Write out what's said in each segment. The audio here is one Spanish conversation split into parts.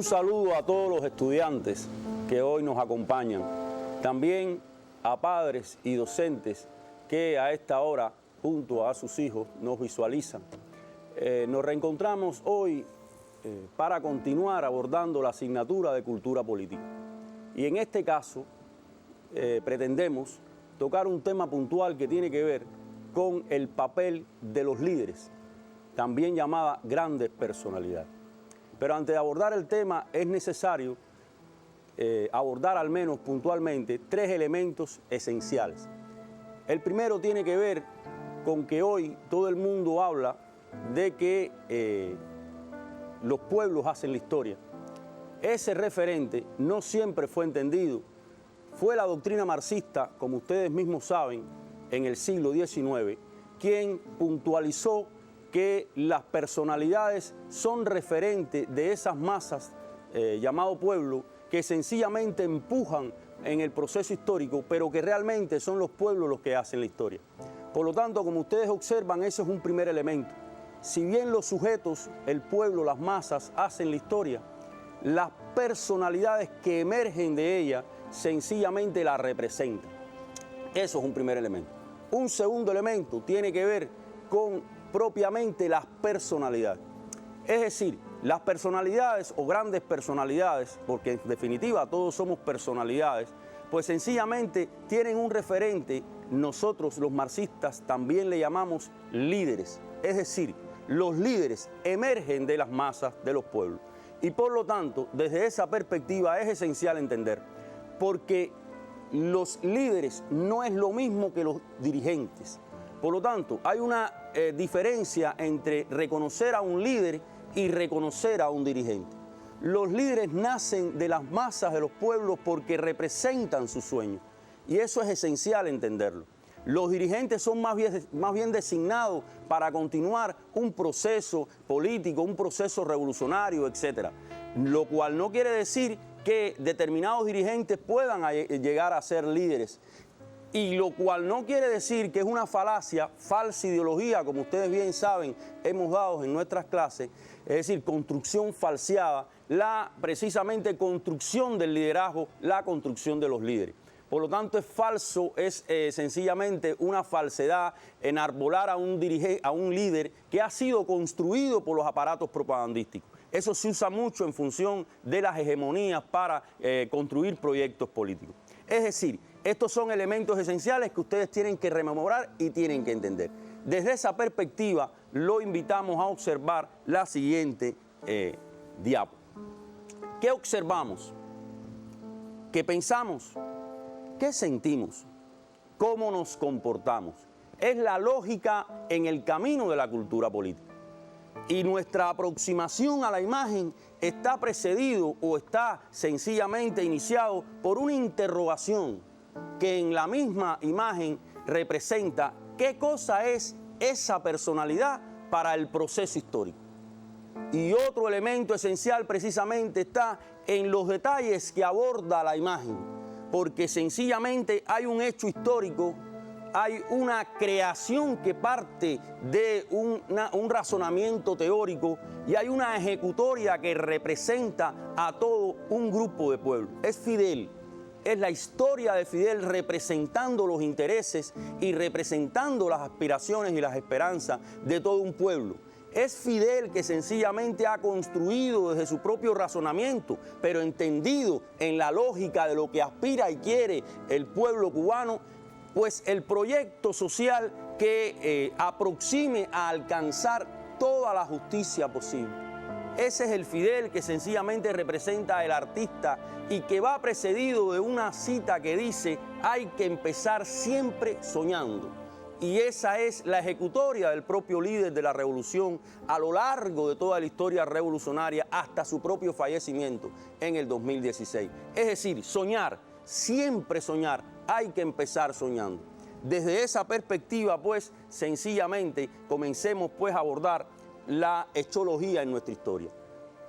Un saludo a todos los estudiantes que hoy nos acompañan, también a padres y docentes que a esta hora, junto a sus hijos, nos visualizan. Nos reencontramos hoy para continuar abordando la asignatura de Cultura Política. Y en este caso, pretendemos tocar un tema puntual que tiene que ver con el papel de los líderes, también llamada grandes personalidades. Pero antes de abordar el tema es necesario abordar al menos puntualmente tres elementos esenciales. El primero tiene que ver con que hoy todo el mundo habla de que los pueblos hacen la historia. Ese referente no siempre fue entendido. Fue la doctrina marxista, como ustedes mismos saben, en el siglo XIX, quien puntualizó que las personalidades son referentes de esas masas llamado pueblo, que sencillamente empujan en el proceso histórico, pero que realmente son los pueblos los que hacen la historia. Por lo tanto, como ustedes observan, ese es un primer elemento. Si bien los sujetos, el pueblo, las masas, hacen la historia, las personalidades que emergen de ella sencillamente la representan. Eso es un primer elemento. Un segundo elemento tiene que ver con propiamente las personalidades. Es decir, las personalidades o grandes personalidades, porque en definitiva todos somos personalidades, pues sencillamente tienen un referente. Nosotros los marxistas también le llamamos líderes. Es decir, los líderes emergen de las masas de los pueblos. Y por lo tanto, desde esa perspectiva es esencial entender, porque los líderes no es lo mismo que los dirigentes. Por lo tanto, hay una diferencia entre reconocer a un líder y reconocer a un dirigente. Los líderes nacen de las masas de los pueblos porque representan sus sueños. Y eso es esencial entenderlo. Los dirigentes son más bien designados para continuar un proceso político, un proceso revolucionario, etc. Lo cual no quiere decir que determinados dirigentes puedan llegar a ser líderes. Y lo cual no quiere decir que es una falacia, falsa ideología, como ustedes bien saben, hemos dado en nuestras clases, es decir, construcción falseada, precisamente construcción del liderazgo, la construcción de los líderes. Por lo tanto, es falso, es sencillamente una falsedad enarbolar a un líder que ha sido construido por los aparatos propagandísticos. Eso se usa mucho en función de las hegemonías para construir proyectos políticos. Es decir, estos son elementos esenciales que ustedes tienen que rememorar y tienen que entender. Desde esa perspectiva, lo invitamos a observar la siguiente diapo. ¿Qué observamos? ¿Qué pensamos? ¿Qué sentimos? ¿Cómo nos comportamos? Es la lógica en el camino de la cultura política. Y nuestra aproximación a la imagen está precedido o está sencillamente iniciado por una interrogación que en la misma imagen representa qué cosa es esa personalidad para el proceso histórico. Y otro elemento esencial precisamente está en los detalles que aborda la imagen, porque sencillamente hay un hecho histórico, hay una creación que parte de un razonamiento teórico y hay una ejecutoria que representa a todo un grupo de pueblos. Es Fidel, es la historia de Fidel representando los intereses y representando las aspiraciones y las esperanzas de todo un pueblo. Es Fidel que sencillamente ha construido desde su propio razonamiento, pero entendido en la lógica de lo que aspira y quiere el pueblo cubano, pues el proyecto social que aproxime a alcanzar toda la justicia posible. Ese es el Fidel que sencillamente representa al artista y que va precedido de una cita que dice: hay que empezar siempre soñando. Y esa es la ejecutoria del propio líder de la revolución a lo largo de toda la historia revolucionaria hasta su propio fallecimiento en el 2016. Es decir, soñar, siempre soñar, hay que empezar soñando. Desde esa perspectiva, pues, sencillamente comencemos pues a abordar la hechología en nuestra historia.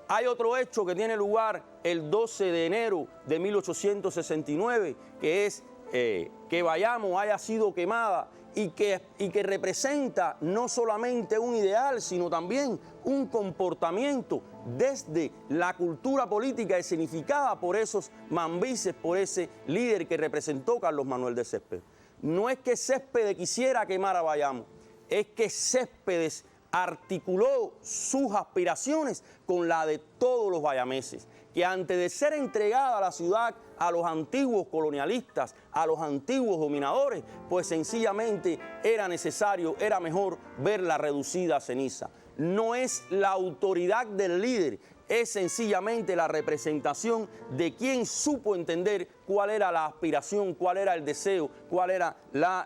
Hay otro hecho que tiene lugar el 12 de enero de 1869, que es que Bayamo haya sido quemada y que representa no solamente un ideal, sino también un comportamiento desde la cultura política escenificada por esos mambises, por ese líder que representó Carlos Manuel de Céspedes. No es que Céspedes quisiera quemar a Bayamo, es que Céspedes articuló sus aspiraciones con la de todos los bayameses, que antes de ser entregada la ciudad a los antiguos colonialistas, a los antiguos dominadores, pues sencillamente era necesario, era mejor verla reducida a ceniza. No es la autoridad del líder, es sencillamente la representación de quien supo entender cuál era la aspiración, cuál era el deseo, cuál era la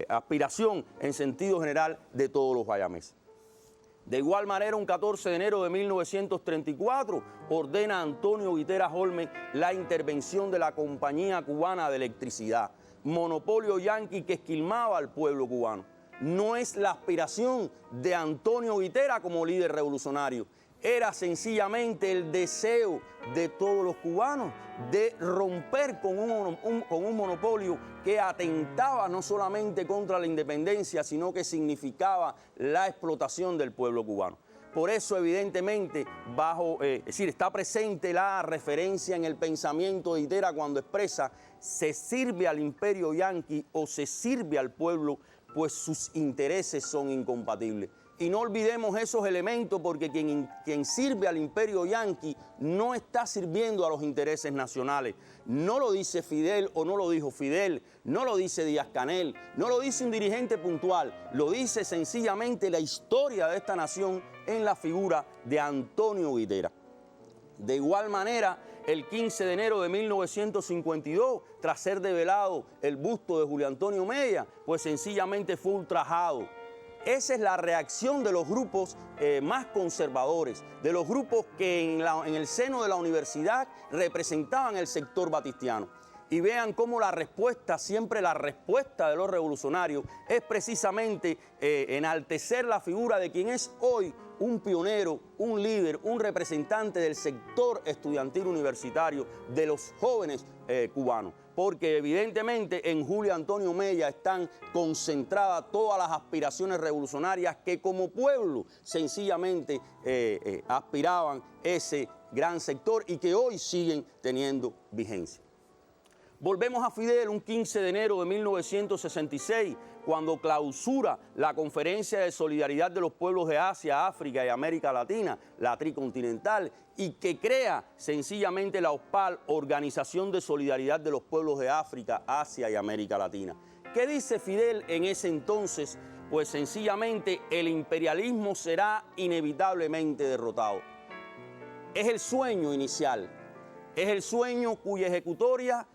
aspiración en sentido general de todos los bayameses. De igual manera, un 14 de enero de 1934, ordena Antonio Guiteras Olmes la intervención de la Compañía Cubana de Electricidad, monopolio yanqui que esquilmaba al pueblo cubano. No es la aspiración de Antonio Guiteras como líder revolucionario, era sencillamente el deseo de todos los cubanos de romper con un monopolio que atentaba no solamente contra la independencia, sino que significaba la explotación del pueblo cubano. Por eso, evidentemente, está presente la referencia en el pensamiento de Guiteras cuando expresa: se sirve al imperio yanqui o se sirve al pueblo, pues sus intereses son incompatibles. Y no olvidemos esos elementos, porque quien sirve al imperio yanqui no está sirviendo a los intereses nacionales. No lo dice Fidel o no lo dijo Fidel, no lo dice Díaz-Canel, no lo dice un dirigente puntual, lo dice sencillamente la historia de esta nación en la figura de Antonio Guiteras. De igual manera, el 15 de enero de 1952, tras ser develado el busto de Julio Antonio Mella, pues sencillamente fue ultrajado. Esa es la reacción de los grupos más conservadores, de los grupos que en el seno de la universidad representaban el sector batistiano. Y vean cómo la respuesta, siempre la respuesta de los revolucionarios, es precisamente enaltecer la figura de quien es hoy un pionero, un líder, un representante del sector estudiantil universitario, de los jóvenes cubanos. Porque evidentemente en Julio Antonio Mella están concentradas todas las aspiraciones revolucionarias que como pueblo sencillamente aspiraban ese gran sector y que hoy siguen teniendo vigencia. Volvemos a Fidel un 15 de enero de 1966, cuando clausura la Conferencia de Solidaridad de los Pueblos de Asia, África y América Latina, la tricontinental, y que crea sencillamente la OSPAL, Organización de Solidaridad de los Pueblos de África, Asia y América Latina. ¿Qué dice Fidel en ese entonces? Pues sencillamente el imperialismo será inevitablemente derrotado. Es el sueño inicial, es el sueño cuya ejecutoria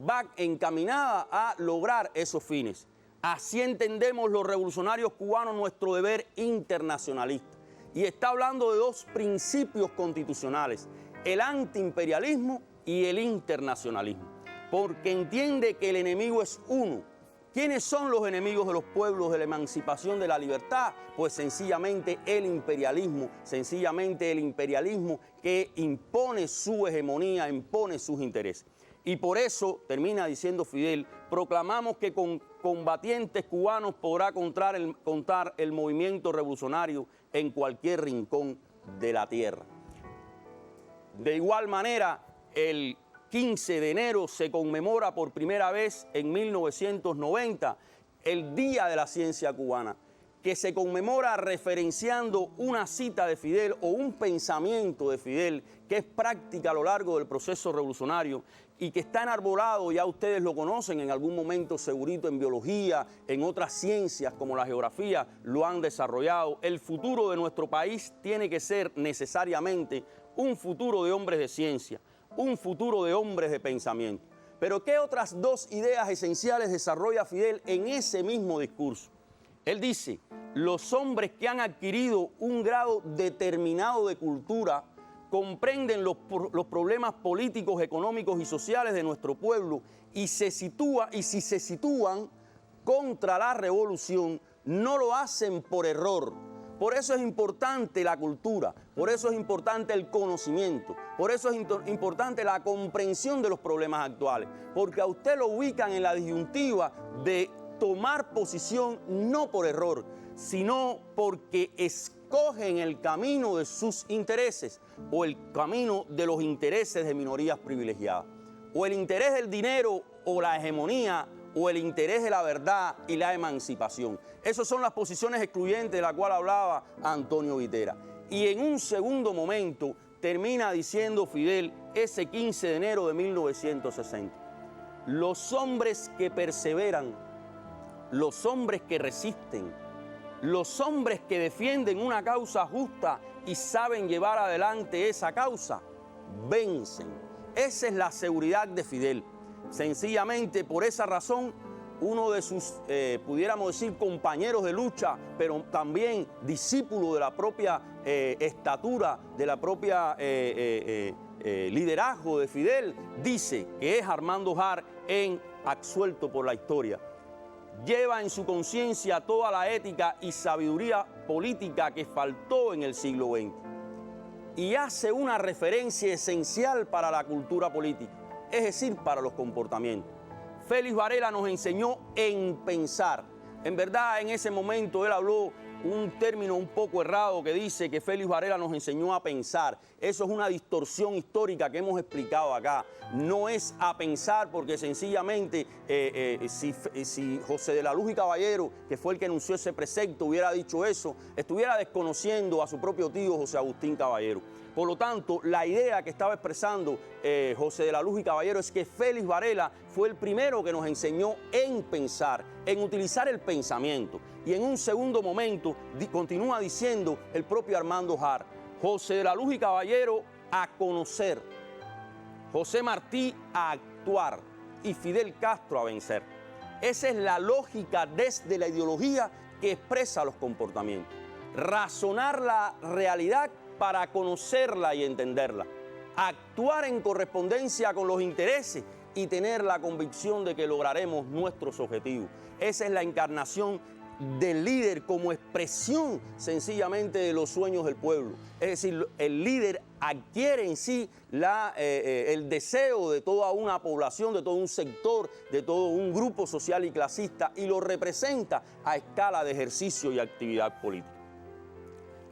va encaminada a lograr esos fines. Así entendemos los revolucionarios cubanos nuestro deber internacionalista. Y está hablando de dos principios constitucionales: el antiimperialismo y el internacionalismo. Porque entiende que el enemigo es uno. ¿Quiénes son los enemigos de los pueblos de la emancipación, de la libertad? Pues sencillamente el imperialismo que impone su hegemonía, impone sus intereses. Y por eso, termina diciendo Fidel, proclamamos que con combatientes cubanos podrá contar el movimiento revolucionario en cualquier rincón de la tierra. De igual manera, el 15 de enero se conmemora por primera vez en 1990 el Día de la Ciencia Cubana, que se conmemora referenciando una cita de Fidel o un pensamiento de Fidel que es práctica a lo largo del proceso revolucionario y que está enarbolado, ya ustedes lo conocen en algún momento segurito en biología, en otras ciencias como la geografía, lo han desarrollado. El futuro de nuestro país tiene que ser necesariamente un futuro de hombres de ciencia, un futuro de hombres de pensamiento. Pero ¿qué otras dos ideas esenciales desarrolla Fidel en ese mismo discurso? Él dice: los hombres que han adquirido un grado determinado de cultura comprenden los problemas políticos, económicos y sociales de nuestro pueblo y si se sitúan contra la revolución, no lo hacen por error. Por eso es importante la cultura, por eso es importante el conocimiento, por eso es importante la comprensión de los problemas actuales, porque a usted lo ubican en la disyuntiva de tomar posición no por error, sino porque escogen el camino de sus intereses o el camino de los intereses de minorías privilegiadas, o el interés del dinero o la hegemonía, o el interés de la verdad y la emancipación. Esas son las posiciones excluyentes de las cuales hablaba Antonio Vitera. Y en un segundo momento termina diciendo Fidel ese 15 de enero de 1960, los hombres que perseveran, los hombres que resisten, los hombres que defienden una causa justa y saben llevar adelante esa causa, vencen. Esa es la seguridad de Fidel. Sencillamente por esa razón, uno de sus, pudiéramos decir, compañeros de lucha, pero también discípulo de la propia estatura, de la propia liderazgo de Fidel, dice que es Armando Jara en Absuelto por la Historia. Lleva en su conciencia toda la ética y sabiduría política que faltó en el siglo XX y hace una referencia esencial para la cultura política, es decir, para los comportamientos. Félix Varela nos enseñó en pensar. En verdad, en ese momento él habló un término un poco errado que dice que Félix Varela nos enseñó a pensar. Eso es una distorsión histórica que hemos explicado acá. No es a pensar porque sencillamente si José de la Luz y Caballero, que fue el que enunció ese precepto, hubiera dicho eso, estuviera desconociendo a su propio tío José Agustín Caballero. Por lo tanto, la idea que estaba expresando José de la Luz y Caballero es que Félix Varela fue el primero que nos enseñó en pensar, en utilizar el pensamiento. Y en un segundo momento, continúa diciendo el propio Armando Jara, José de la Luz y Caballero a conocer, José Martí a actuar y Fidel Castro a vencer. Esa es la lógica desde la ideología que expresa los comportamientos. Razonar la realidad para conocerla y entenderla, actuar en correspondencia con los intereses y tener la convicción de que lograremos nuestros objetivos. Esa es la encarnación del líder como expresión sencillamente de los sueños del pueblo. Es decir, el líder adquiere en sí el deseo de toda una población, de todo un sector, de todo un grupo social y clasista y lo representa a escala de ejercicio y actividad política.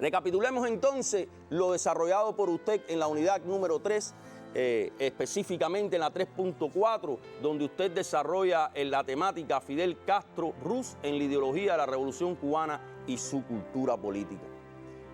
Recapitulemos entonces lo desarrollado por usted en la unidad número 3, específicamente en la 3.4, donde usted desarrolla en la temática Fidel Castro Ruz en la ideología de la Revolución Cubana y su cultura política.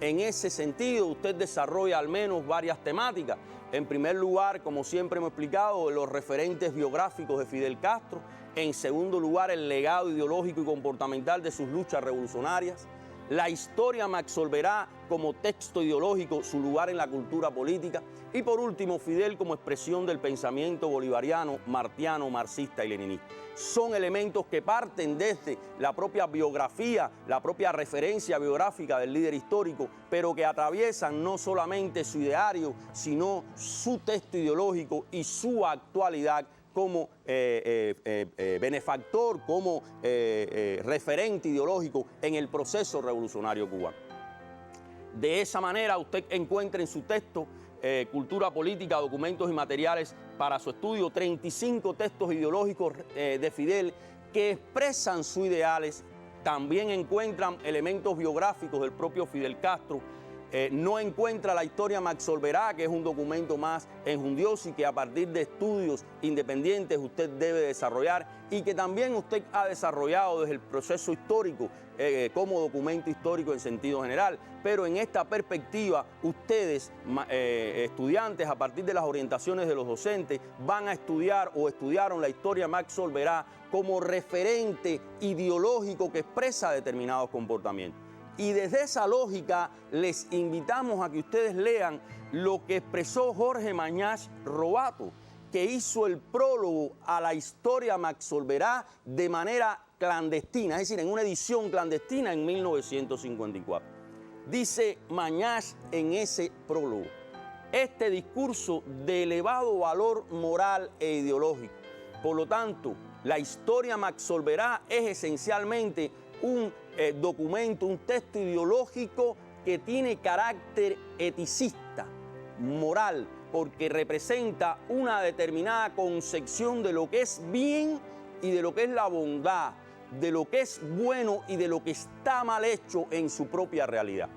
En ese sentido, usted desarrolla al menos varias temáticas. En primer lugar, como siempre hemos explicado, los referentes biográficos de Fidel Castro. En segundo lugar, el legado ideológico y comportamental de sus luchas revolucionarias. La historia Max Olverá como texto ideológico, su lugar en la cultura política. Y por último, Fidel como expresión del pensamiento bolivariano, martiano, marxista y leninista. Son elementos que parten desde la propia biografía, la propia referencia biográfica del líder histórico, pero que atraviesan no solamente su ideario, sino su texto ideológico y su actualidad como benefactor, como referente ideológico en el proceso revolucionario cubano. De esa manera usted encuentra en su texto Cultura Política, Documentos y Materiales para su estudio 35 textos ideológicos de Fidel que expresan sus ideales. También encuentran elementos biográficos del propio Fidel Castro. No encuentra la historia Max Olverá, que es un documento más enjundioso y que a partir de estudios independientes usted debe desarrollar y que también usted ha desarrollado desde el proceso histórico como documento histórico en sentido general. Pero en esta perspectiva, ustedes, estudiantes, a partir de las orientaciones de los docentes, van a estudiar o estudiaron la historia Max Olverá como referente ideológico que expresa determinados comportamientos. Y desde esa lógica les invitamos a que ustedes lean lo que expresó Jorge Mañach Robato, que hizo el prólogo a la historia Max Olverá de manera clandestina, es decir, en una edición clandestina en 1954. Dice Mañach en ese prólogo, este discurso de elevado valor moral e ideológico. Por lo tanto, la historia Max Olverá es esencialmente un documento, un texto ideológico que tiene carácter eticista, moral, porque representa una determinada concepción de lo que es bien y de lo que es la bondad, de lo que es bueno y de lo que está mal hecho en su propia realidad.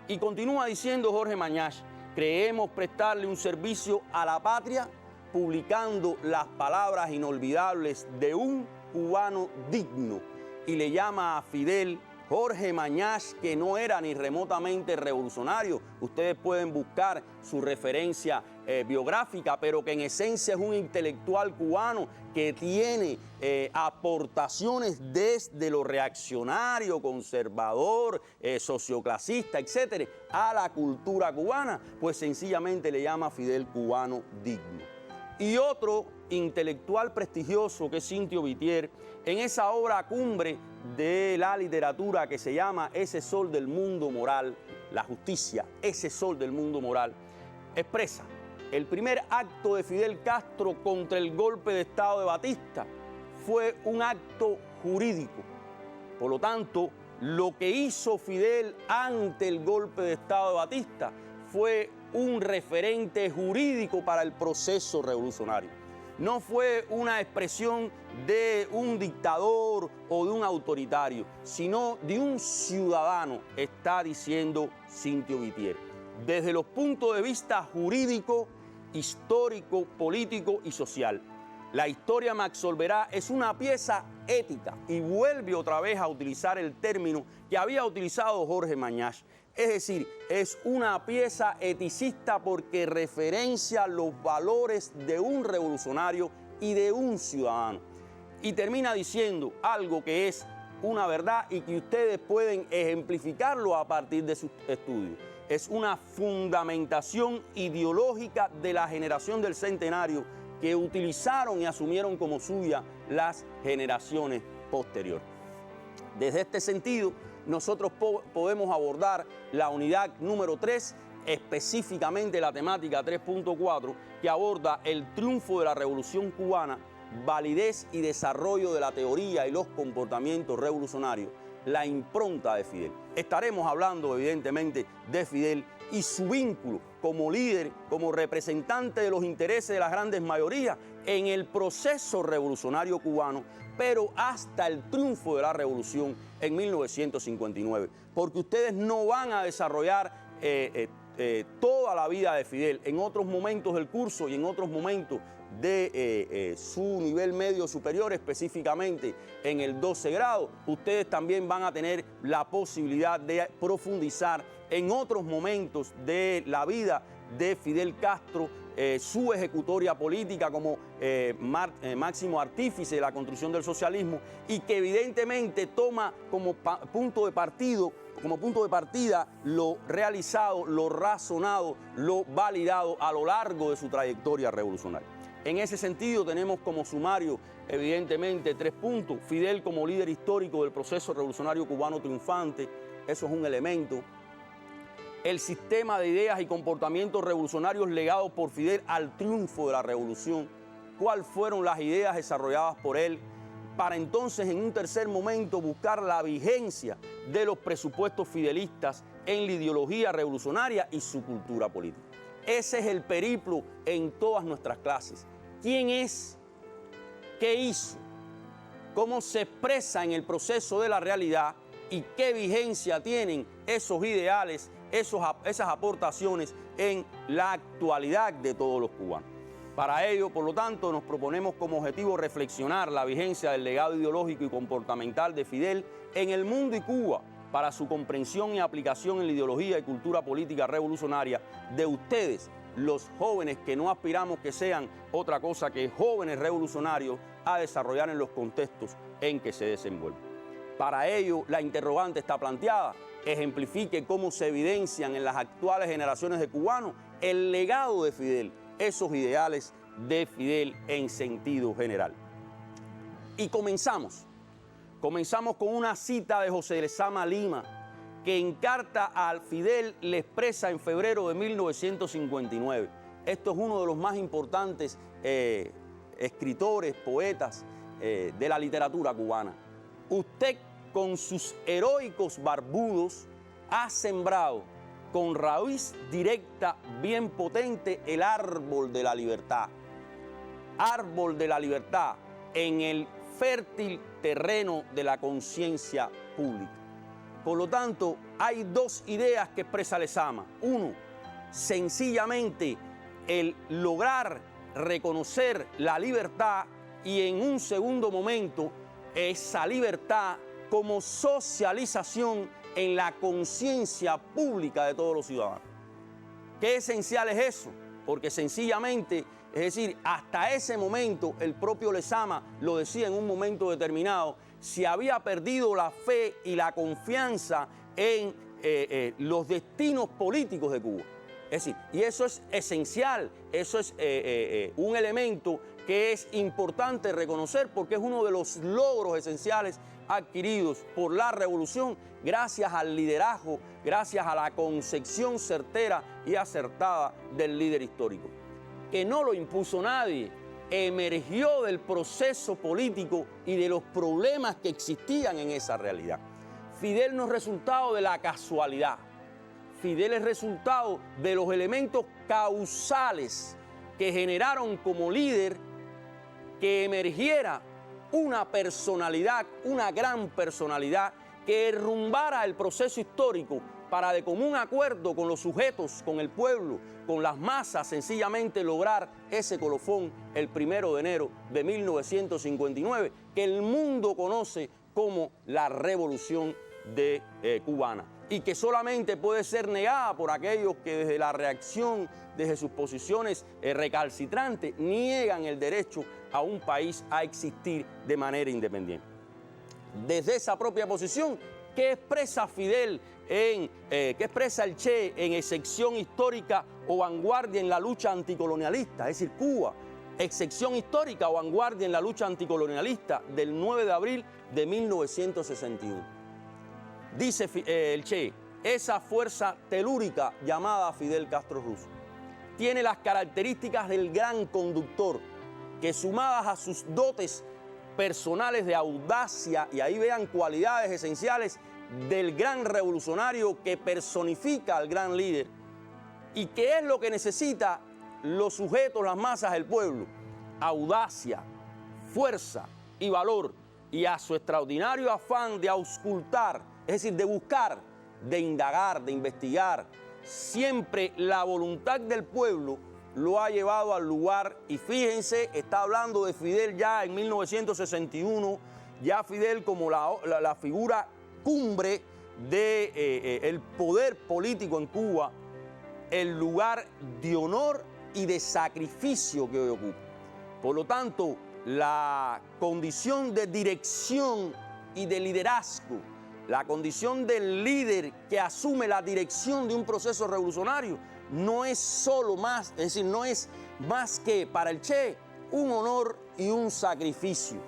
Y continúa diciendo Jorge Mañach: creemos prestarle un servicio a la patria publicando las palabras inolvidables de un cubano digno. Y le llama a Fidel Jorge Mañach, que no era ni remotamente revolucionario. Ustedes pueden buscar su referencia biográfica, pero que en esencia es un intelectual cubano que tiene aportaciones desde lo reaccionario, conservador, socioclasista, etcétera, a la cultura cubana. Pues sencillamente le llama a Fidel cubano digno. Y otro intelectual prestigioso, que es Cintio Vitier, en esa obra cumbre de la literatura que se llama Ese sol del mundo moral, la justicia, ese sol del mundo moral, expresa: el primer acto de Fidel Castro contra el golpe de Estado de Batista fue un acto jurídico. Por lo tanto, lo que hizo Fidel ante el golpe de Estado de Batista fue un referente jurídico para el proceso revolucionario. No fue una expresión de un dictador o de un autoritario, sino de un ciudadano, está diciendo Cintio Vitier. Desde los puntos de vista jurídico, histórico, político y social, la historia me absolverá es una pieza ética, y vuelve otra vez a utilizar el término que había utilizado Jorge Mañach. Es decir, es una pieza eticista porque referencia los valores de un revolucionario y de un ciudadano. Y termina diciendo algo que es una verdad y que ustedes pueden ejemplificarlo a partir de sus estudios. Es una fundamentación ideológica de la generación del centenario que utilizaron y asumieron como suya las generaciones posteriores. Desde este sentido, nosotros podemos abordar la unidad número 3, específicamente la temática 3.4, que aborda el triunfo de la Revolución Cubana, validez y desarrollo de la teoría y los comportamientos revolucionarios, la impronta de Fidel. Estaremos hablando evidentemente de Fidel y su vínculo como líder, como representante de los intereses de las grandes mayorías en el proceso revolucionario cubano, pero hasta el triunfo de la revolución en 1959. Porque ustedes no van a desarrollar toda la vida de Fidel en otros momentos del curso y en otros momentos de su nivel medio superior, específicamente en el 12 grado. Ustedes también van a tener la posibilidad de profundizar en otros momentos de la vida de Fidel Castro, su ejecutoria política como máximo artífice de la construcción del socialismo, y que evidentemente toma como punto de partida lo realizado, lo razonado, lo validado a lo largo de su trayectoria revolucionaria. En ese sentido tenemos como sumario evidentemente 3 puntos. Fidel como líder histórico del proceso revolucionario cubano triunfante, eso es un elemento. El sistema de ideas y comportamientos revolucionarios legados por Fidel al triunfo de la revolución, cuáles fueron las ideas desarrolladas por él, para entonces en un tercer momento buscar la vigencia de los presupuestos fidelistas en la ideología revolucionaria y su cultura política. Ese es el periplo en todas nuestras clases. ¿Quién es? ¿Qué hizo? ¿Cómo se expresa en el proceso de la realidad? ¿Y qué vigencia tienen esos ideales, esas aportaciones en la actualidad de todos los cubanos? Para ello, por lo tanto, nos proponemos como objetivo reflexionar la vigencia del legado ideológico y comportamental de Fidel en el mundo y Cuba para su comprensión y aplicación en la ideología y cultura política revolucionaria de ustedes, los jóvenes que no aspiramos que sean otra cosa que jóvenes revolucionarios a desarrollar en los contextos en que se desenvuelven. Para ello, la interrogante está planteada: ejemplifique cómo se evidencian en las actuales generaciones de cubanos el legado de Fidel, esos ideales de Fidel en sentido general. Y comenzamos con una cita de José Lezama Lima, que en carta al Fidel le expresa en febrero de 1959. Esto es uno de los más importantes escritores, poetas de la literatura cubana. Usted con sus heroicos barbudos ha sembrado con raíz directa bien potente el árbol de la libertad. Árbol de la libertad en el fértil terreno de la conciencia pública. Por lo tanto, hay dos ideas que expresa Lezama. Uno, sencillamente el lograr reconocer la libertad, y en un segundo momento esa libertad como socialización en la conciencia pública de todos los ciudadanos. ¿Qué esencial es eso? Porque sencillamente, es decir, hasta ese momento, el propio Lezama lo decía en un momento determinado, se había perdido la fe y la confianza en los destinos políticos de Cuba. Es decir, y eso es esencial, eso es un elemento que es importante reconocer porque es uno de los logros esenciales adquiridos por la revolución gracias al liderazgo, gracias a la concepción certera y acertada del líder histórico, que no lo impuso nadie, emergió del proceso político y de los problemas que existían en esa realidad. Fidel no es resultado de la casualidad, Fidel es resultado de los elementos causales que generaron como líder que emergiera una personalidad, una gran personalidad que derrumbara el proceso histórico para de común acuerdo con los sujetos, con el pueblo, con las masas, sencillamente lograr ese colofón el 1 de enero de 1959, que el mundo conoce como la Revolución cubana, y que solamente puede ser negada por aquellos que desde la reacción, desde sus posiciones recalcitrantes, niegan el derecho a un país a existir de manera independiente. Desde esa propia posición, ¿qué expresa Fidel, qué expresa el Che en excepción histórica o vanguardia en la lucha anticolonialista? Es decir, Cuba, excepción histórica o vanguardia en la lucha anticolonialista del 9 de abril de 1961. Dice el Che, esa fuerza telúrica llamada Fidel Castro Ruz tiene las características del gran conductor que, sumadas a sus dotes personales de audacia, y ahí vean cualidades esenciales del gran revolucionario que personifica al gran líder, y que es lo que necesita los sujetos, las masas, el pueblo: audacia, fuerza y valor, y a su extraordinario afán de auscultar, es decir, de buscar, de indagar, de investigar, siempre la voluntad del pueblo lo ha llevado al lugar. Y fíjense, está hablando de Fidel ya en 1961, ya Fidel como la figura cumbre del poder político en Cuba, el lugar de honor y de sacrificio que hoy ocupa. Por lo tanto, la condición de dirección y de liderazgo, la condición del líder que asume la dirección de un proceso revolucionario, no es solo más, es decir, no es más que para el Che un honor y un sacrificio,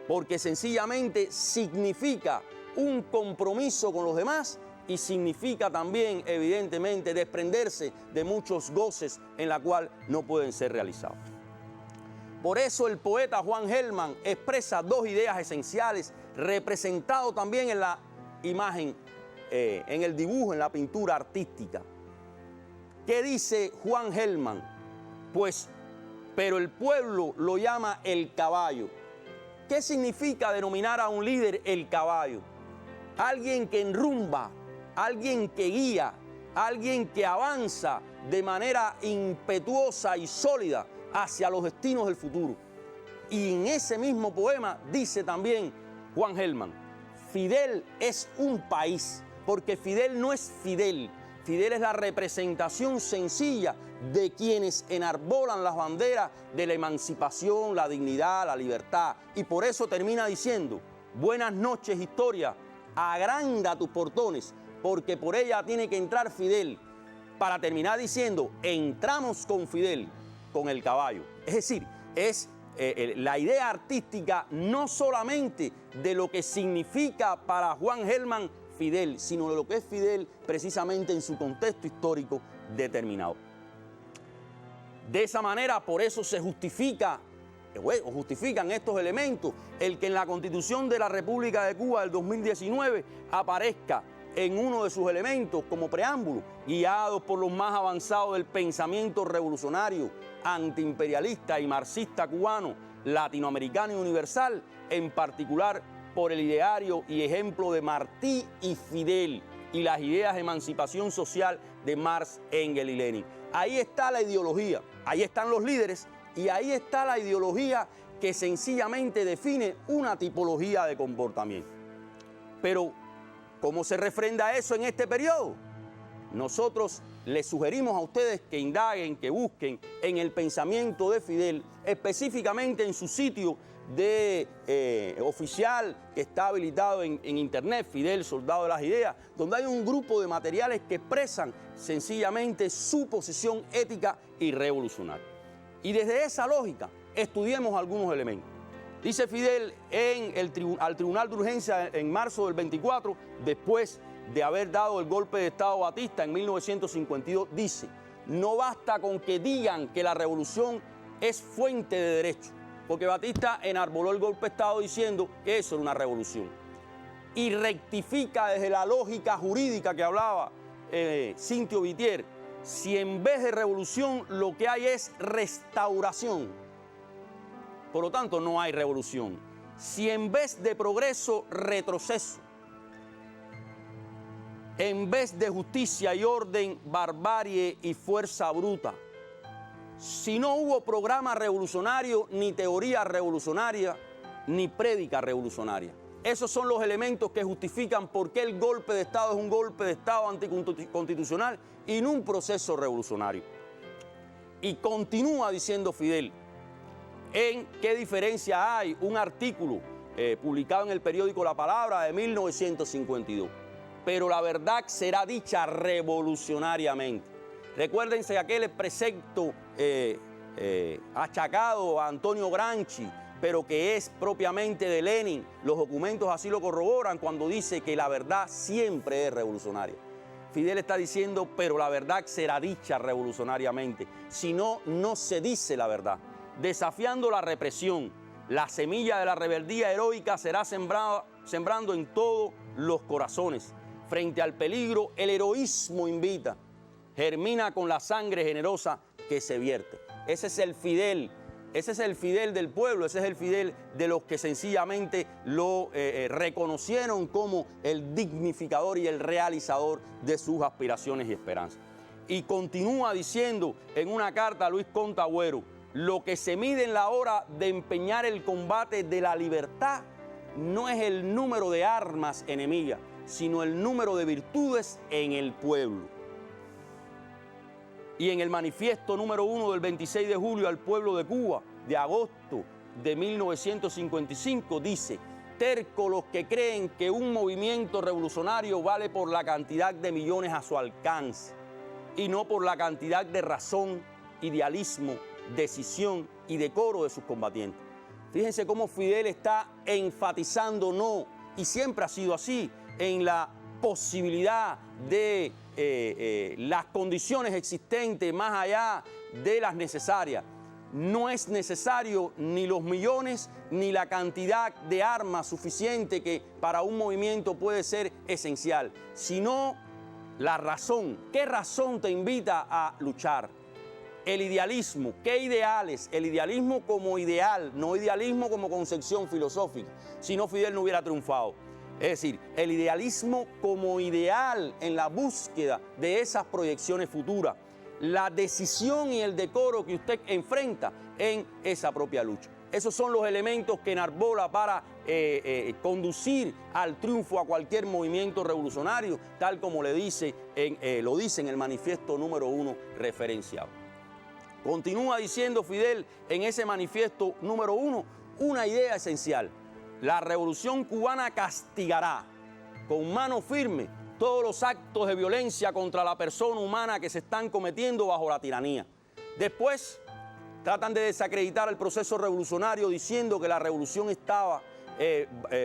porque sencillamente significa un compromiso con los demás y significa también, evidentemente, desprenderse de muchos goces en la cual no pueden ser realizados. Por eso el poeta Juan Gelman expresa dos ideas esenciales, representado también en la imagen, en el dibujo, en la pintura artística. ¿Qué dice Juan Gelman? Pues, pero el pueblo lo llama el caballo. ¿Qué significa denominar a un líder el caballo? Alguien que enrumba, alguien que guía, alguien que avanza de manera impetuosa y sólida hacia los destinos del futuro. Y en ese mismo poema dice también Juan Gelman, Fidel es un país, porque Fidel no es Fidel. Fidel es la representación sencilla de quienes enarbolan las banderas de la emancipación, la dignidad, la libertad. Y por eso termina diciendo, buenas noches, historia, agranda tus portones, porque por ella tiene que entrar Fidel, para terminar diciendo, entramos con Fidel, con el caballo. Es decir, es la idea artística no solamente de lo que significa para Juan Gelman Fidel, sino de lo que es Fidel precisamente en su contexto histórico determinado. De esa manera, por eso se justifican estos elementos, el que en la Constitución de la República de Cuba del 2019 aparezca en uno de sus elementos como preámbulo, guiados por los más avanzados del pensamiento revolucionario, antiimperialista y marxista cubano, latinoamericano y universal, en particular por el ideario y ejemplo de Martí y Fidel y las ideas de emancipación social de Marx, Engels y Lenin. Ahí está la ideología, ahí están los líderes y ahí está la ideología que sencillamente define una tipología de comportamiento. Pero, ¿cómo se refrenda eso en este periodo? Nosotros les sugerimos a ustedes que indaguen, que busquen en el pensamiento de Fidel, específicamente en su sitio de oficial que está habilitado en internet, Fidel, Soldado de las Ideas, donde hay un grupo de materiales que expresan sencillamente su posición ética y revolucionaria. Y desde esa lógica, estudiemos algunos elementos. Dice Fidel al Tribunal de Urgencia en marzo del 24, después de haber dado el golpe de Estado a Batista en 1952, dice: no basta con que digan que la revolución es fuente de derecho, porque Batista enarboló el golpe de Estado diciendo que eso era una revolución. Y rectifica desde la lógica jurídica que hablaba Cintio Vitier: si en vez de revolución lo que hay es restauración, por lo tanto no hay revolución. Si en vez de progreso, retroceso. En vez de justicia y orden, barbarie y fuerza bruta. Si no hubo programa revolucionario, ni teoría revolucionaria, ni prédica revolucionaria. Esos son los elementos que justifican por qué el golpe de Estado es un golpe de Estado anticonstitucional y no un proceso revolucionario. Y continúa diciendo Fidel, ¿en qué diferencia hay? Un artículo publicado en el periódico La Palabra de 1952. Pero la verdad será dicha revolucionariamente. Recuérdense aquel precepto achacado a Antonio Gramsci, pero que es propiamente de Lenin. Los documentos así lo corroboran cuando dice que la verdad siempre es revolucionaria. Fidel está diciendo, pero la verdad será dicha revolucionariamente. Si no, no se dice la verdad. Desafiando la represión, la semilla de la rebeldía heroica será sembrando en todos los corazones. Frente al peligro, el heroísmo invita, germina con la sangre generosa que se vierte. Ese es el Fidel del pueblo, ese es el Fidel de los que sencillamente lo reconocieron como el dignificador y el realizador de sus aspiraciones y esperanzas. Y continúa diciendo en una carta a Luis Conte Agüero: lo que se mide en la hora de empeñar el combate de la libertad no es el número de armas enemigas, sino el número de virtudes en el pueblo. Y en el manifiesto número 1 del 26 de julio al pueblo de Cuba, de agosto de 1955, dice: terco los que creen que un movimiento revolucionario vale por la cantidad de millones a su alcance y no por la cantidad de razón, idealismo, decisión y decoro de sus combatientes. Fíjense cómo Fidel está enfatizando, no, y siempre ha sido así, en la posibilidad de las condiciones existentes más allá de las necesarias. No es necesario ni los millones ni la cantidad de armas suficiente que para un movimiento puede ser esencial, sino la razón. ¿Qué razón te invita a luchar? El idealismo. ¿Qué ideales? El idealismo como ideal, no idealismo como concepción filosófica. Si no, Fidel no hubiera triunfado. Es decir, el idealismo como ideal en la búsqueda de esas proyecciones futuras. La decisión y el decoro que usted enfrenta en esa propia lucha. Esos son los elementos que enarbola para conducir al triunfo a cualquier movimiento revolucionario, tal como lo dice en el manifiesto número 1 referenciado. Continúa diciendo Fidel en ese manifiesto número 1 una idea esencial. La revolución cubana castigará con mano firme todos los actos de violencia contra la persona humana que se están cometiendo bajo la tiranía. Después tratan de desacreditar el proceso revolucionario diciendo que la revolución estaba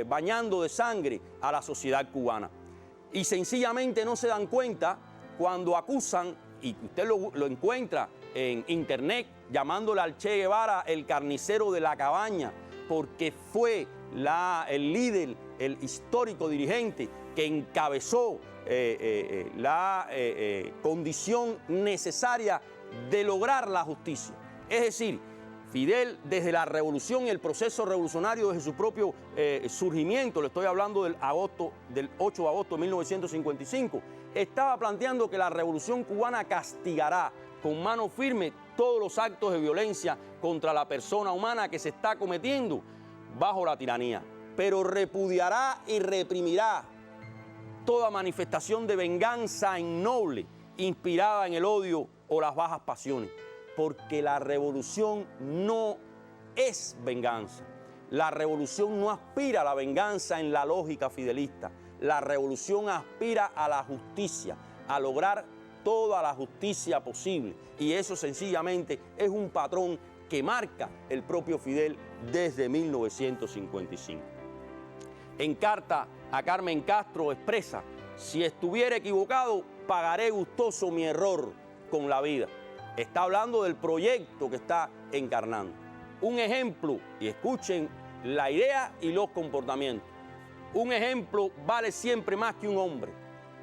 bañando de sangre a la sociedad cubana. Y sencillamente no se dan cuenta cuando acusan, y usted lo encuentra en internet, llamándole al Che Guevara el carnicero de la cabaña, porque fue el líder, el histórico dirigente que encabezó la condición necesaria de lograr la justicia. Es decir, Fidel, desde la revolución y el proceso revolucionario, desde su propio surgimiento, le estoy hablando del 8 de agosto de 1955, estaba planteando que la revolución cubana castigará con mano firme todos los actos de violencia contra la persona humana que se está cometiendo bajo la tiranía, pero repudiará y reprimirá toda manifestación de venganza innoble, inspirada en el odio o las bajas pasiones, porque la revolución no es venganza. La revolución no aspira a la venganza en la lógica fidelista. La revolución aspira a la justicia, a lograr toda la justicia posible. Y eso sencillamente es un patrón que marca el propio Fidel desde 1955. En carta a Carmen Castro expresa: si estuviera equivocado, pagaré gustoso mi error con la vida. Está hablando del proyecto que está encarnando. Un ejemplo, y escuchen la idea y los comportamientos. Un ejemplo vale siempre más que un hombre.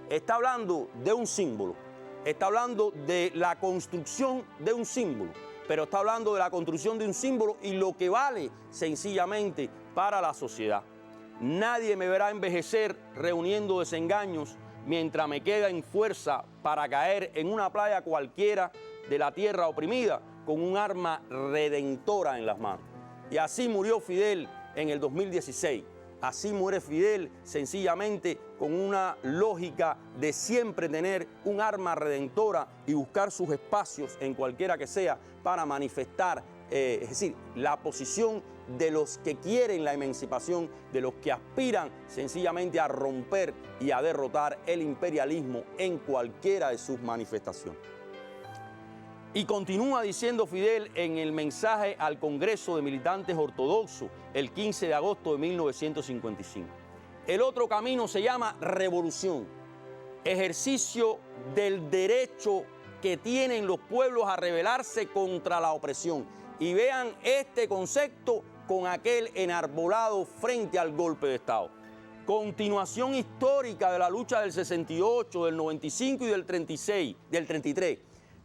Está hablando de un símbolo. Está hablando de la construcción de un símbolo. Pero está hablando de la construcción de un símbolo y lo que vale sencillamente para la sociedad. Nadie me verá envejecer reuniendo desengaños mientras me queda en fuerza para caer en una playa cualquiera de la tierra oprimida con un arma redentora en las manos. Y así murió Fidel en el 2016. Así muere Fidel sencillamente con una lógica de siempre tener un arma redentora y buscar sus espacios en cualquiera que sea para manifestar, es decir, la posición de los que quieren la emancipación, de los que aspiran sencillamente a romper y a derrotar el imperialismo en cualquiera de sus manifestaciones. Y continúa diciendo Fidel en el mensaje al Congreso de Militantes Ortodoxos el 15 de agosto de 1955. El otro camino se llama revolución, ejercicio del derecho que tienen los pueblos a rebelarse contra la opresión. Y vean este concepto con aquel enarbolado frente al golpe de Estado. Continuación histórica de la lucha del 68, del 95 y del 33.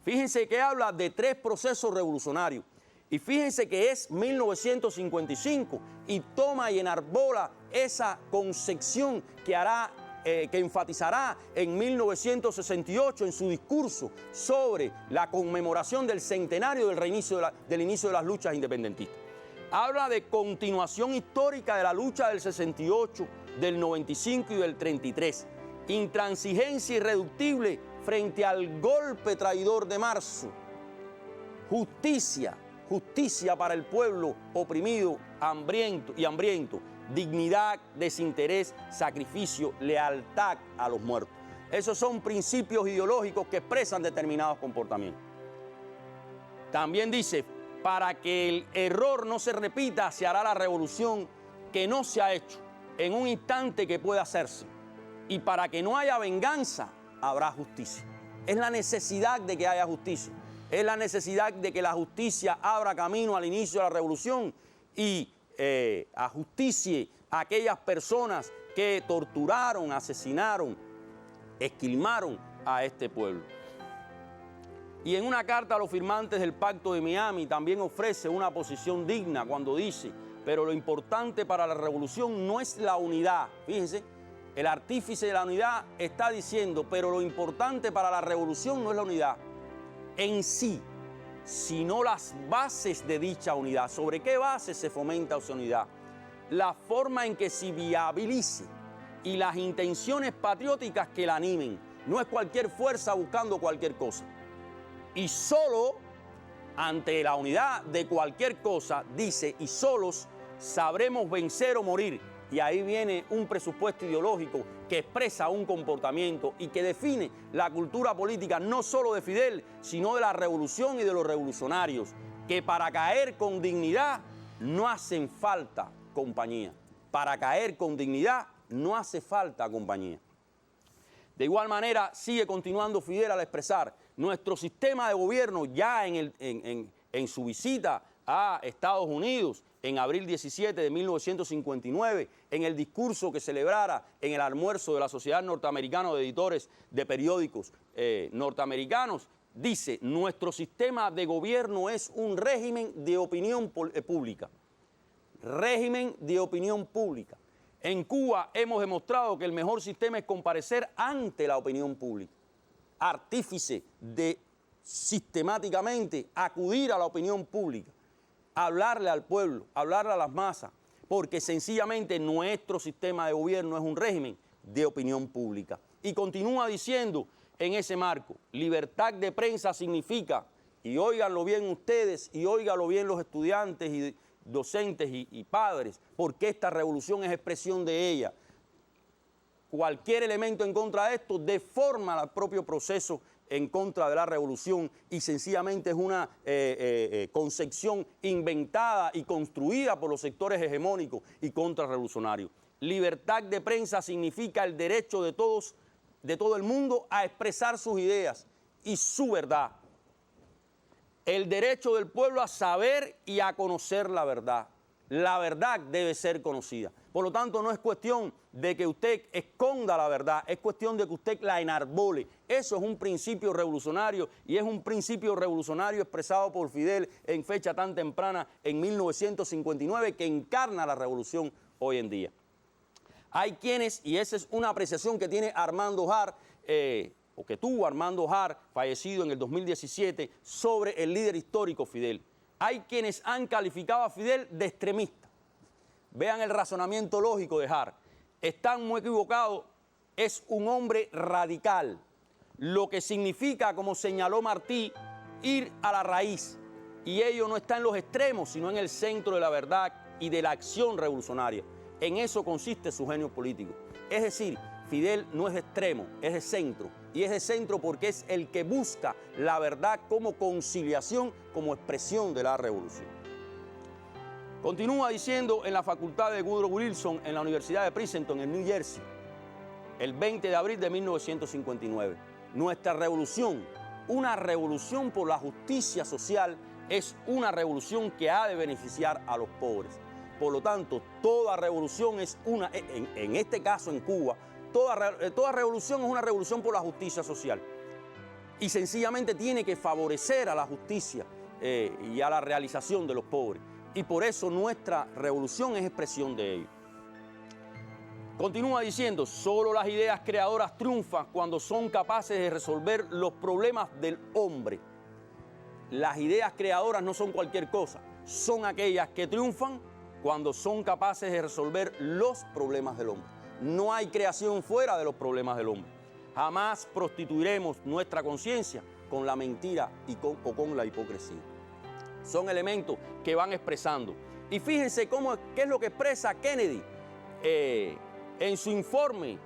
Fíjense que habla de 3 procesos revolucionarios. Y fíjense que es 1955 y toma y enarbola esa concepción que hará, que enfatizará en 1968 en su discurso sobre la conmemoración del centenario del inicio de las luchas independentistas. Habla de continuación histórica de la lucha del 68, del 95 y del 33. Intransigencia irreductible frente al golpe traidor de marzo. Justicia para el pueblo oprimido, hambriento. Dignidad, desinterés, sacrificio, lealtad a los muertos. Esos son principios ideológicos que expresan determinados comportamientos. También dice: para que el error no se repita, se hará la revolución que no se ha hecho en un instante que pueda hacerse. Y para que no haya venganza, habrá justicia. Es la necesidad de que haya justicia. Es la necesidad de que la justicia abra camino al inicio de la revolución y ajusticie a aquellas personas que torturaron, asesinaron, esquilmaron a este pueblo. Y en una carta a los firmantes del Pacto de Miami también ofrece una posición digna cuando dice: pero lo importante para la revolución no es la unidad. Fíjense, el artífice de la unidad está diciendo: pero lo importante para la revolución no es la unidad en sí, sino las bases de dicha unidad. ¿Sobre qué bases se fomenta esa unidad? La forma en que se viabilice y las intenciones patrióticas que la animen. No es cualquier fuerza buscando cualquier cosa. Y solo ante la unidad de cualquier cosa, dice, y solos sabremos vencer o morir. Y ahí viene un presupuesto ideológico que expresa un comportamiento y que define la cultura política no solo de Fidel, sino de la revolución y de los revolucionarios, que para caer con dignidad no hacen falta compañía. Para caer con dignidad no hace falta compañía. De igual manera, sigue continuando Fidel al expresar: nuestro sistema de gobierno, ya en su visita a Estados Unidos en abril 17 de 1959, en el discurso que celebrara en el almuerzo de la Sociedad Norteamericana de Editores de Periódicos Norteamericanos, dice, nuestro sistema de gobierno es un régimen de opinión pública. Régimen de opinión pública. En Cuba hemos demostrado que el mejor sistema es comparecer ante la opinión pública. Artífice de sistemáticamente acudir a la opinión pública, hablarle al pueblo, hablarle a las masas, porque sencillamente nuestro sistema de gobierno es un régimen de opinión pública. Y continúa diciendo en ese marco, libertad de prensa significa, y óiganlo bien ustedes, y óiganlo bien los estudiantes y docentes y padres, porque esta revolución es expresión de ella. Cualquier elemento en contra de esto deforma el propio proceso en contra de la revolución y sencillamente es una concepción inventada y construida por los sectores hegemónicos y contrarrevolucionarios. Libertad de prensa significa el derecho de todo el mundo a expresar sus ideas y su verdad. El derecho del pueblo a saber y a conocer la verdad. La verdad debe ser conocida. Por lo tanto, no es cuestión de que usted esconda la verdad, es cuestión de que usted la enarbole. Eso es un principio revolucionario y es un principio revolucionario expresado por Fidel en fecha tan temprana, en 1959, que encarna la revolución hoy en día. Hay quienes, y esa es una apreciación que tiene Armando Jara, o que tuvo Armando Jara, fallecido en el 2017, sobre el líder histórico Fidel. Hay quienes han calificado a Fidel de extremista. Vean el razonamiento lógico de Jara. Están muy equivocados, es un hombre radical, lo que significa, como señaló Martí, ir a la raíz. Y ello no está en los extremos, sino en el centro de la verdad y de la acción revolucionaria. En eso consiste su genio político. Es decir, Fidel no es de extremo, es de centro. Y es de centro porque es el que busca la verdad como conciliación, como expresión de la revolución. Continúa diciendo en la facultad de Woodrow Wilson, en la Universidad de Princeton, en New Jersey, el 20 de abril de 1959. Nuestra revolución, una revolución por la justicia social, es una revolución que ha de beneficiar a los pobres. Por lo tanto, toda revolución es una, en este caso en Cuba, toda revolución es una revolución por la justicia social. Y sencillamente tiene que favorecer a la justicia y a la realización de los pobres. Y por eso nuestra revolución es expresión de ello. Continúa diciendo, solo las ideas creadoras triunfan cuando son capaces de resolver los problemas del hombre. Las ideas creadoras no son cualquier cosa, son aquellas que triunfan cuando son capaces de resolver los problemas del hombre. No hay creación fuera de los problemas del hombre. Jamás prostituiremos nuestra conciencia con la mentira o con la hipocresía. Son elementos que van expresando. Y fíjense qué es lo que expresa Kennedy en su informe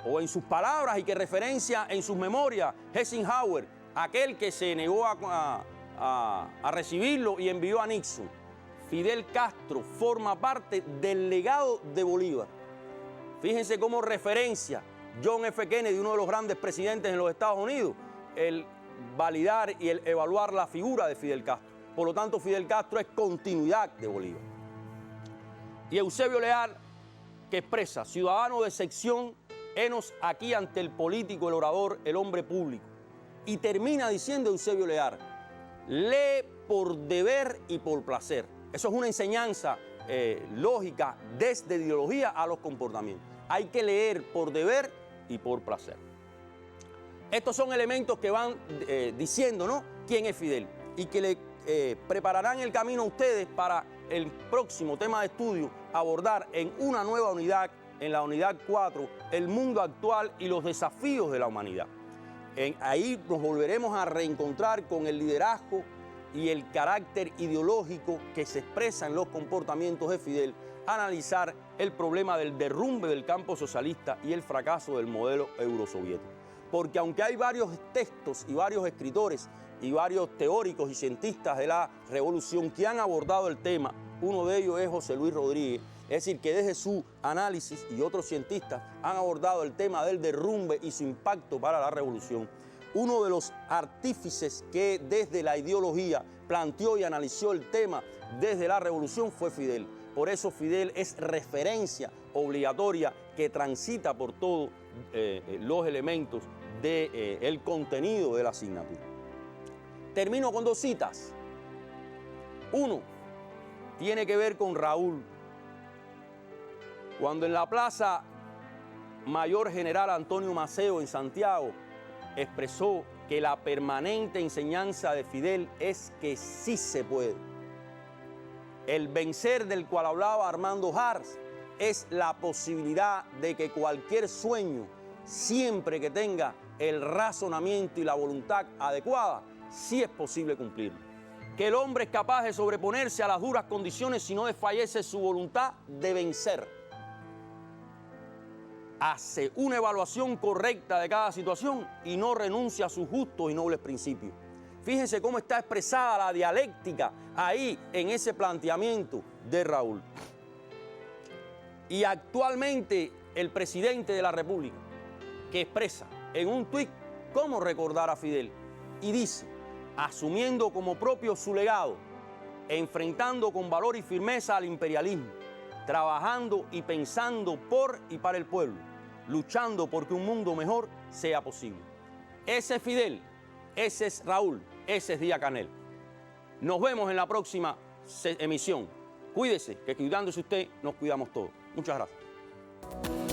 o en sus palabras y que referencia en sus memorias Eisenhower, aquel que se negó a recibirlo y envió a Nixon. Fidel Castro forma parte del legado de Bolívar. Fíjense cómo referencia John F. Kennedy, uno de los grandes presidentes en los Estados Unidos, el validar y el evaluar la figura de Fidel Castro. Por lo tanto, Fidel Castro es continuidad de Bolívar. Y Eusebio Leal, que expresa, ciudadano de sección, henos aquí ante el político, el orador, el hombre público. Y termina diciendo Eusebio Leal, lee por deber y por placer. Eso es una enseñanza lógica desde ideología a los comportamientos. Hay que leer por deber y por placer. Estos son elementos que van diciendo, ¿no?, quién es Fidel y que le prepararán el camino a ustedes para el próximo tema de estudio, abordar en una nueva unidad, en la unidad 4, el mundo actual y los desafíos de la humanidad. Ahí nos volveremos a reencontrar con el liderazgo y el carácter ideológico que se expresa en los comportamientos de Fidel, analizar el problema del derrumbe del campo socialista y el fracaso del modelo eurosoviético. Porque aunque hay varios textos y varios escritores y varios teóricos y cientistas de la revolución que han abordado el tema, uno de ellos es José Luis Rodríguez, es decir, que desde su análisis y otros cientistas han abordado el tema del derrumbe y su impacto para la revolución. Uno de los artífices que desde la ideología planteó y analizó el tema desde la revolución fue Fidel. Por eso Fidel es referencia obligatoria que transita por todos los elementos del contenido de la asignatura. Termino con 2 citas. Uno tiene que ver con Raúl. Cuando en la Plaza Mayor General Antonio Maceo en Santiago expresó que la permanente enseñanza de Fidel es que sí se puede. El vencer del cual hablaba Armando Harz es la posibilidad de que cualquier sueño, siempre que tenga el razonamiento y la voluntad adecuada, sí es posible cumplirlo. Que el hombre es capaz de sobreponerse a las duras condiciones si no desfallece su voluntad de vencer. Hace una evaluación correcta de cada situación y no renuncia a sus justos y nobles principios. Fíjense cómo está expresada la dialéctica ahí en ese planteamiento de Raúl. Y actualmente el presidente de la República, que expresa en un tuit cómo recordar a Fidel, y dice, asumiendo como propio su legado, enfrentando con valor y firmeza al imperialismo, trabajando y pensando por y para el pueblo, luchando porque un mundo mejor sea posible. Ese es Fidel, ese es Raúl, ese es Díaz-Canel. Nos vemos en la próxima emisión. Cuídese, que cuidándose usted, nos cuidamos todos. Muchas gracias.